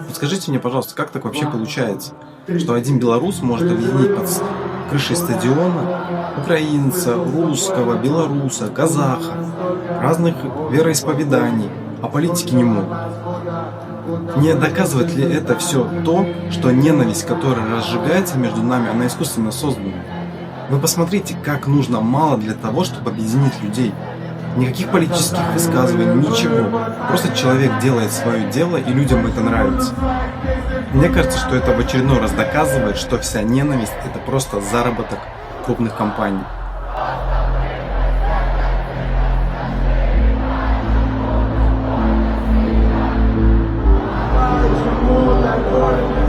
Подскажите мне, пожалуйста, как так вообще получается, что один белорус может объединить под крышей стадиона украинца, русского, белоруса, казаха, разных вероисповеданий, а политики не могут? Не доказывает ли это все то, что ненависть, которая разжигается между нами, она искусственно создана? Вы посмотрите, как нужно мало для того, чтобы объединить людей. Никаких политических высказываний, ничего. Просто человек делает свое дело, и людям это нравится. Мне кажется, что это в очередной раз доказывает, что вся ненависть – это просто заработок крупных компаний. Почему такое